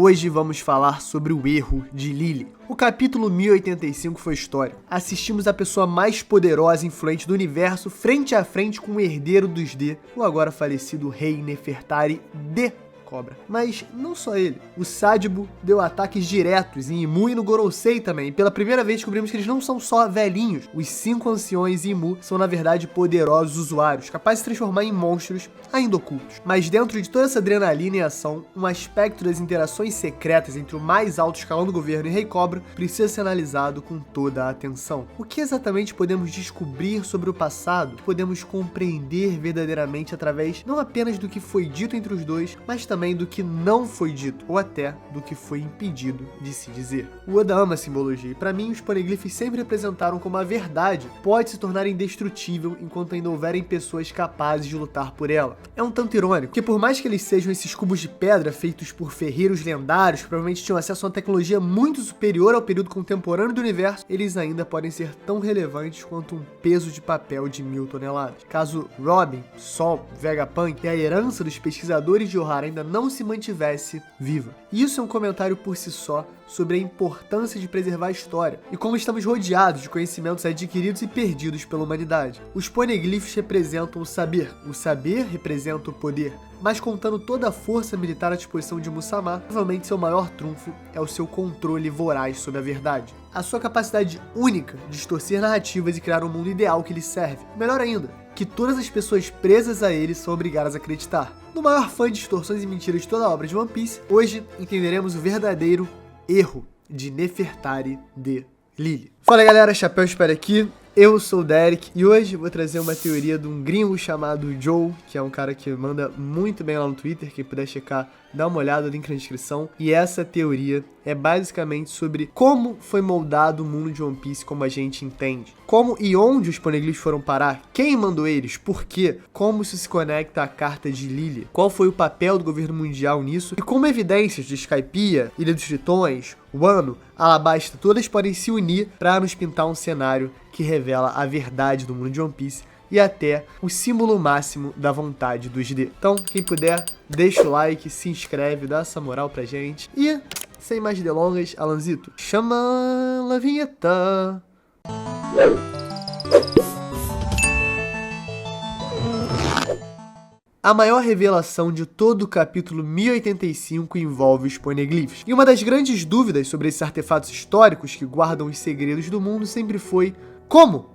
Hoje vamos falar sobre o erro de Lily. O capítulo 1085 foi histórico. Assistimos a pessoa mais poderosa e influente do universo frente a frente com o herdeiro dos D, o agora falecido rei Nefertari D. Cobra. Mas não só ele. O Sádibo deu ataques diretos em Imu e no Gorosei também. Pela primeira vez descobrimos que eles não são só velhinhos. Os 5 anciões e Imu são na verdade poderosos usuários, capazes de se transformar em monstros ainda ocultos. Mas dentro de toda essa adrenalina e ação, um aspecto das interações secretas entre o mais alto escalão do governo e Rei Cobra precisa ser analisado com toda a atenção. O que exatamente podemos descobrir sobre o passado? Podemos compreender verdadeiramente através não apenas do que foi dito entre os dois, mas também do que não foi dito, ou até do que foi impedido de se dizer. O Oda ama a simbologia, e para mim os poneglyphs sempre representaram como a verdade pode se tornar indestrutível enquanto ainda houverem pessoas capazes de lutar por ela. É um tanto irônico, que por mais que eles sejam esses cubos de pedra feitos por ferreiros lendários, que provavelmente tinham acesso a uma tecnologia muito superior ao período contemporâneo do universo, eles ainda podem ser tão relevantes quanto um peso de papel de 1000 toneladas. Caso Robin, Sol, Vegapunk e a herança dos pesquisadores de Ohara ainda não se mantivesse viva. Isso é um comentário por si só sobre a importância de preservar a história e como estamos rodeados de conhecimentos adquiridos e perdidos pela humanidade. Os poneglyphs representam o saber representa o poder, mas contando toda a força militar à disposição de Muzama, provavelmente seu maior trunfo é o seu controle voraz sobre a verdade. A sua capacidade única de distorcer narrativas e criar um mundo ideal que lhe serve. Melhor ainda, que todas as pessoas presas a ele são obrigadas a acreditar. No maior fã de distorções e mentiras de toda a obra de One Piece, hoje entenderemos o verdadeiro erro de Nefertari de Lily. Fala galera, Chapéu Espera aqui. Eu sou o Derek e hoje vou trazer uma teoria de um gringo chamado Joe, que é um cara que manda muito bem lá no Twitter, quem puder checar, dá uma olhada, link na descrição. E essa teoria é basicamente sobre como foi moldado o mundo de One Piece como a gente entende. Como e onde os poneglyphs foram parar, quem mandou eles, por quê, como isso se conecta à carta de Lily, qual foi o papel do governo mundial nisso, e como evidências de Skypiea, Ilha dos Tritões, Wano, Alabasta, todas podem se unir para nos pintar um cenário que revela a verdade do mundo de One Piece e até o símbolo máximo da vontade dos D. Então, quem puder, deixa o like, se inscreve, dá essa moral pra gente. E, sem mais delongas, Alanzito, chama a vinheta! A maior revelação de todo o capítulo 1085 envolve os poneglyphs. E uma das grandes dúvidas sobre esses artefatos históricos que guardam os segredos do mundo sempre foi como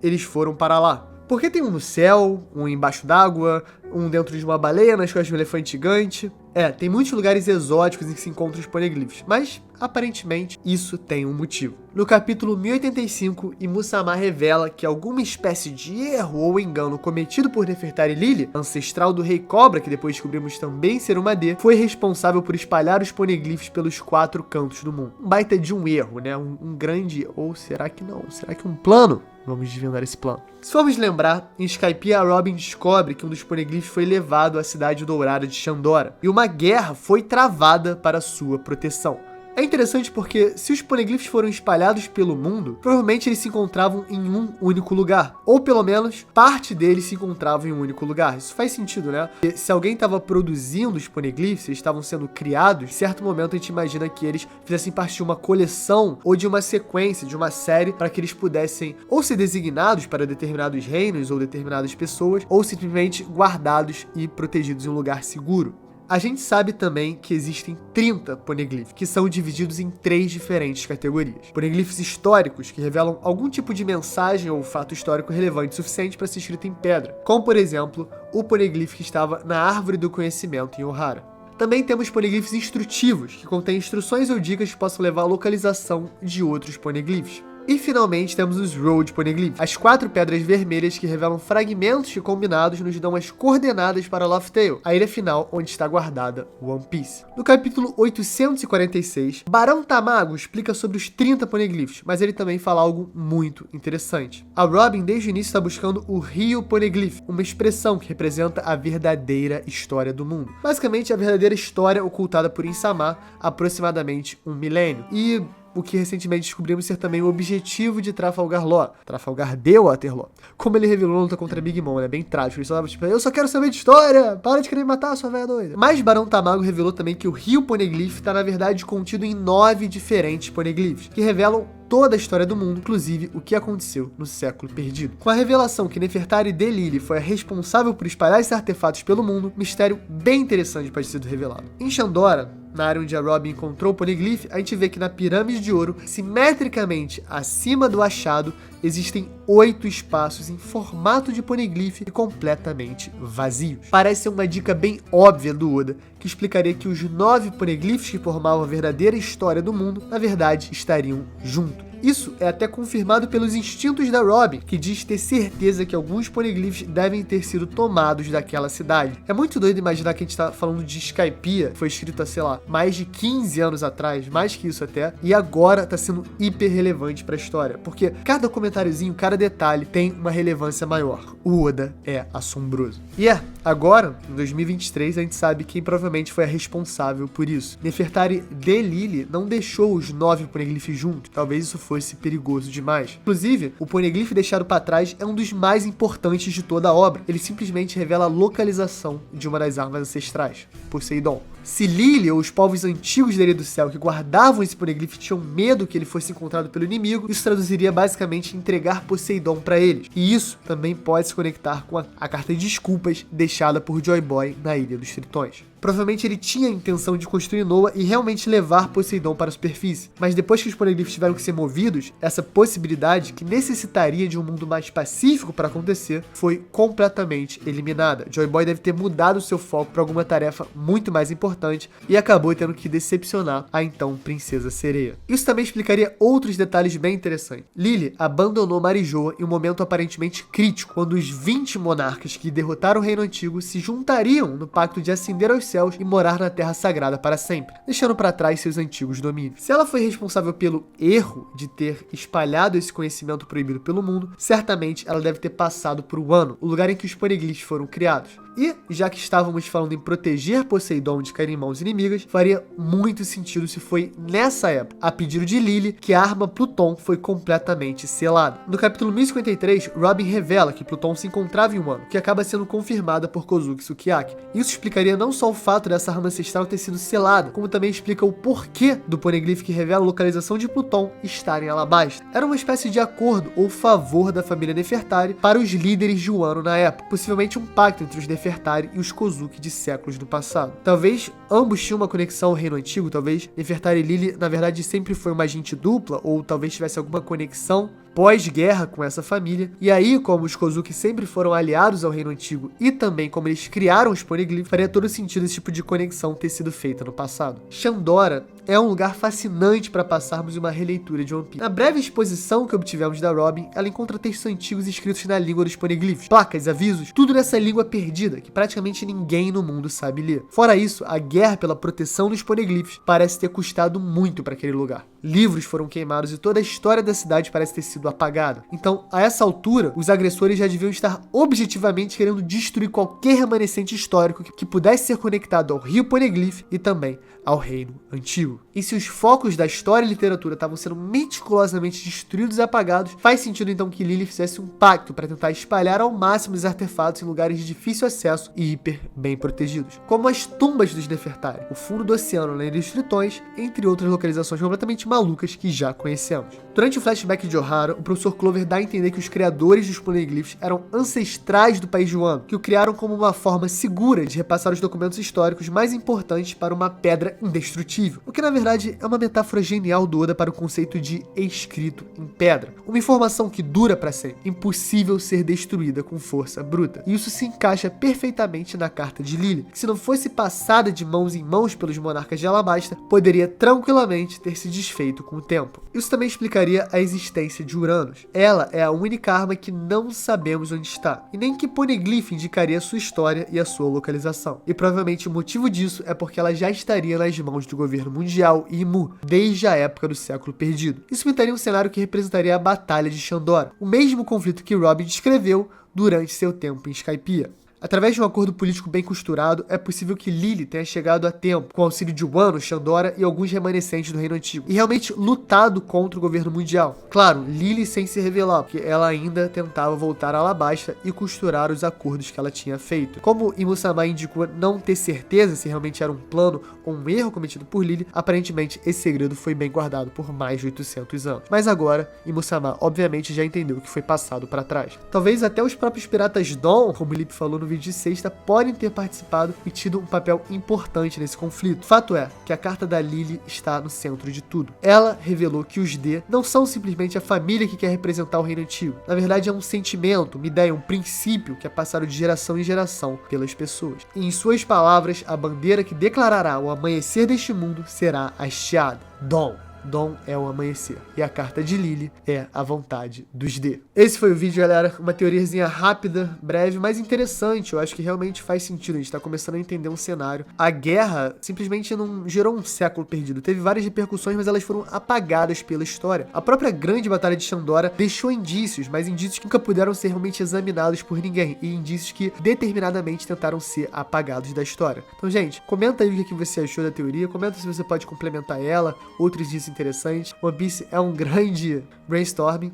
eles foram para lá. Porque tem um no céu, um embaixo d'água, um dentro de uma baleia, nas costas de um elefante gigante. Tem muitos lugares exóticos em que se encontram os poneglyphs, mas aparentemente isso tem um motivo. No capítulo 1085, Muzama revela que alguma espécie de erro ou engano cometido por Nefertari Lily, ancestral do Rei Cobra, que depois descobrimos também ser uma D, foi responsável por espalhar os poneglyphs pelos 4 cantos do mundo. Um baita de um erro, né? Um grande, ou será que não? Será que um plano? Vamos desvendar esse plano. Se formos lembrar, em Skypiea, Robin descobre que um dos poneglyphs foi levado à cidade dourada de Shandora, e uma guerra foi travada para sua proteção. É interessante porque, se os poneglyphs foram espalhados pelo mundo, provavelmente eles se encontravam em um único lugar. Ou, pelo menos, parte deles se encontravam em um único lugar. Isso faz sentido, né? E se alguém estava produzindo os poneglyphs, eles estavam sendo criados, em certo momento a gente imagina que eles fizessem parte de uma coleção ou de uma sequência, de uma série, para que eles pudessem ou ser designados para determinados reinos ou determinadas pessoas, ou simplesmente guardados e protegidos em um lugar seguro. A gente sabe também que existem 30 poneglyphs, que são divididos em 3 diferentes categorias. Poneglyphs históricos, que revelam algum tipo de mensagem ou fato histórico relevante suficiente para ser escrito em pedra, como por exemplo, o poneglyph que estava na Árvore do Conhecimento em Ohara. Também temos poneglyphs instrutivos, que contêm instruções ou dicas que possam levar à localização de outros poneglyphs. E finalmente temos os Road Poneglyphs, as 4 pedras vermelhas que revelam fragmentos que combinados nos dão as coordenadas para Laugh Tale, a ilha final onde está guardada One Piece. No capítulo 846, Barão Tamago explica sobre os 30 Poneglyphs, mas ele também fala algo muito interessante. A Robin desde o início está buscando o Rio Poneglyph, uma expressão que representa a verdadeira história do mundo. Basicamente a verdadeira história ocultada por Insama há aproximadamente um milênio. E o que recentemente descobrimos ser também o objetivo de Trafalgar Law, Trafalgar de Waterloo. Como ele revelou na luta contra Big Mom, né? Bem trágico. Ele falava, tipo, eu só quero saber de história, para de querer me matar, sua velha doida. Mas Barão Tamago revelou também que o rio Poneglyph está, na verdade, contido em 9 diferentes poneglyphs, que revelam toda a história do mundo, inclusive o que aconteceu no século perdido. Com a revelação que Nefertari de Lili foi a responsável por espalhar esses artefatos pelo mundo, mistério bem interessante pode ser revelado. Em Shandora, na área onde a Robin encontrou o poneglyph, a gente vê que na pirâmide de ouro, simetricamente acima do achado, existem 8 espaços em formato de poneglyph e completamente vazios. Parece ser uma dica bem óbvia do Oda, que explicaria que os 9 poneglyphs que formavam a verdadeira história do mundo, na verdade, estariam juntos. Isso é até confirmado pelos instintos da Robin, que diz ter certeza que alguns poneglyphs devem ter sido tomados daquela cidade. É muito doido imaginar que a gente tá falando de Skypiea, que foi escrito há, sei lá, mais de 15 anos atrás, mais que isso até, e agora tá sendo hiper relevante pra história, porque cada comentáriozinho, cada detalhe tem uma relevância maior. O Oda é assombroso. E agora, em 2023, a gente sabe quem provavelmente foi a responsável por isso. Nefertari de Lili não deixou os 9 poneglyphs juntos, talvez isso fosse perigoso demais. Inclusive, o poneglyph deixado para trás é um dos mais importantes de toda a obra. Ele simplesmente revela a localização de uma das armas ancestrais, Poseidon. Se Lili ou os povos antigos da Ilha do Céu que guardavam esse poneglyph tinham medo que ele fosse encontrado pelo inimigo, isso traduziria basicamente entregar Poseidon para eles. E isso também pode se conectar com a carta de desculpas deixada por Joy Boy na Ilha dos Tritões. Provavelmente ele tinha a intenção de construir Noah e realmente levar Poseidon para a superfície. Mas depois que os poneglyphs tiveram que ser movidos, essa possibilidade, que necessitaria de um mundo mais pacífico para acontecer, foi completamente eliminada. Joy Boy deve ter mudado seu foco para alguma tarefa muito mais importante e acabou tendo que decepcionar a então Princesa Sereia. Isso também explicaria outros detalhes bem interessantes. Lili abandonou Marijoa em um momento aparentemente crítico, quando os 20 monarcas que derrotaram o Reino Antigo se juntariam no pacto de ascender aos céus e morar na Terra Sagrada para sempre, deixando para trás seus antigos domínios. Se ela foi responsável pelo erro de ter espalhado esse conhecimento proibido pelo mundo, certamente ela deve ter passado por Wano, o lugar em que os poneglyphs foram criados. E, já que estávamos falando em proteger Poseidon de cair em mãos inimigas, faria muito sentido se foi nessa época, a pedido de Lili, que a arma Pluton foi completamente selada. No capítulo 1053, Robin revela que Pluton se encontrava em Wano, que acaba sendo confirmada por Kozuki Sukiyaki. Isso explicaria não só o fato dessa arma ancestral ter sido selada, como também explica o porquê do poneglyph que revela a localização de Pluton estar em Alabasta. Era uma espécie de acordo ou favor da família Nefertari para os líderes de Wano na época, possivelmente um pacto entre os Nefertari e os Kozuki de séculos no passado. Talvez ambos tinham uma conexão ao reino antigo, talvez Nefertari Lili na verdade sempre foi uma agente dupla, ou talvez tivesse alguma conexão pós-guerra com essa família, e aí, como os Kozuki sempre foram aliados ao Reino Antigo e também como eles criaram os poneglyphs, faria todo sentido esse tipo de conexão ter sido feita no passado. Shandora é um lugar fascinante para passarmos uma releitura de One Piece. Na breve exposição que obtivemos da Robin, ela encontra textos antigos escritos na língua dos poneglyphs, placas, avisos, tudo nessa língua perdida, que praticamente ninguém no mundo sabe ler. Fora isso, a guerra pela proteção dos poneglyphs parece ter custado muito para aquele lugar. Livros foram queimados e toda a história da cidade parece ter sido apagada. Então, a essa altura, os agressores já deviam estar objetivamente querendo destruir qualquer remanescente histórico que pudesse ser conectado ao rio Poneglyph e também ao Reino Antigo. E se os focos da história e literatura estavam sendo meticulosamente destruídos e apagados, faz sentido então que Lili fizesse um pacto para tentar espalhar ao máximo os artefatos em lugares de difícil acesso e hiper bem protegidos, como as tumbas dos Nefertari, o fundo do oceano na Ilha dos Tritões, entre outras localizações completamente malucas que já conhecemos. Durante o flashback de Ohara, o professor Clover dá a entender que os criadores dos poneglyphs eram ancestrais do país de Wano, que o criaram como uma forma segura de repassar os documentos históricos mais importantes para uma pedra indestrutível, o que na verdade é uma metáfora genial do Oda para o conceito de escrito em pedra, uma informação que dura para sempre, impossível ser destruída com força bruta. E isso se encaixa perfeitamente na carta de Lili, que se não fosse passada de mãos em mãos pelos monarcas de Alabasta, poderia tranquilamente ter se desfeito com o tempo. Isso também explicaria a existência de Uranus. Ela é a única arma que não sabemos onde está, e nem que poneglyph indicaria sua história e a sua localização. E provavelmente o motivo disso é porque ela já estaria nas mãos do governo mundial e Imu, desde a época do século perdido. Isso pintaria um cenário que representaria a Batalha de Shandora, o mesmo conflito que Robin descreveu durante seu tempo em Skypiea. Através de um acordo político bem costurado, é possível que Lily tenha chegado a tempo, com o auxílio de Wano, Shandora e alguns remanescentes do Reino Antigo, e realmente lutado contra o governo mundial. Claro, Lily sem se revelar, porque ela ainda tentava voltar a Alabasta e costurar os acordos que ela tinha feito. Como Imusama indicou não ter certeza se realmente era um plano ou um erro cometido por Lily, aparentemente esse segredo foi bem guardado por mais de 800 anos. Mas agora, Imusama obviamente já entendeu que foi passado para trás. Talvez até os próprios piratas Dawn, como o Lip falou no vídeo de sexta, podem ter participado e tido um papel importante nesse conflito. Fato é que a carta da Lily está no centro de tudo. Ela revelou que os D não são simplesmente a família que quer representar o Reino Antigo. Na verdade, é um sentimento, uma ideia, um princípio que é passado de geração em geração pelas pessoas. E em suas palavras, a bandeira que declarará o amanhecer deste mundo será hasteada. Dawn. Dawn é o amanhecer. E a carta de Lily é a vontade dos D. Esse foi o vídeo, galera. Uma teoriazinha rápida, breve, mas interessante. Eu acho que realmente faz sentido. A gente tá começando a entender um cenário. A guerra simplesmente não gerou um século perdido. Teve várias repercussões, mas elas foram apagadas pela história. A própria grande batalha de Shandora deixou indícios, mas indícios que nunca puderam ser realmente examinados por ninguém. E indícios que determinadamente tentaram ser apagados da história. Então, gente, comenta aí o que você achou da teoria. Comenta se você pode complementar ela. Outros indícios interessante. One Piece é um grande brainstorming.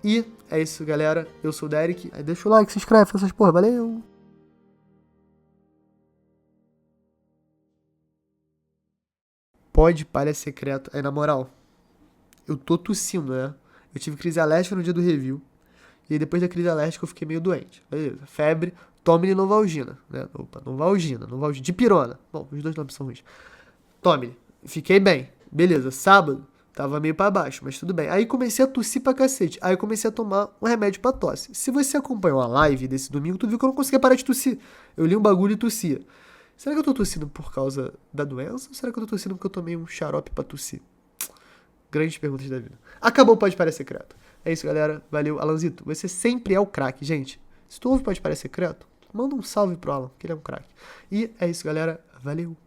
E é isso, galera. Eu sou o Derek. Aí deixa o like, se inscreve, faz essas porra. Valeu! Pode, palha secreto. Aí, na moral, eu tô tossindo, né? Eu tive crise alérgica no dia do review. E aí, depois da crise alérgica, eu fiquei meio doente. Beleza. Febre, tome Novalgina, né? Opa, Novalgina. Dipirona. Bom, os dois nomes são ruins. Tome. Fiquei bem. Beleza, sábado, tava meio pra baixo, mas tudo bem. Aí comecei a tossir pra cacete. Aí eu comecei a tomar um remédio pra tosse. Se você acompanhou a live desse domingo, tu viu que eu não conseguia parar de tossir. Eu li um bagulho e tossia. Será que eu tô tossindo por causa da doença? Ou será que eu tô tossindo porque eu tomei um xarope pra tossir? Grandes perguntas da vida. Acabou o Pode Parar Secreto. É isso, galera. Valeu. Alanzito, você sempre é o craque, gente. Se tu ouve Pode Parar Secreto, manda um salve pro Alan, que ele é um craque. E é isso, galera. Valeu.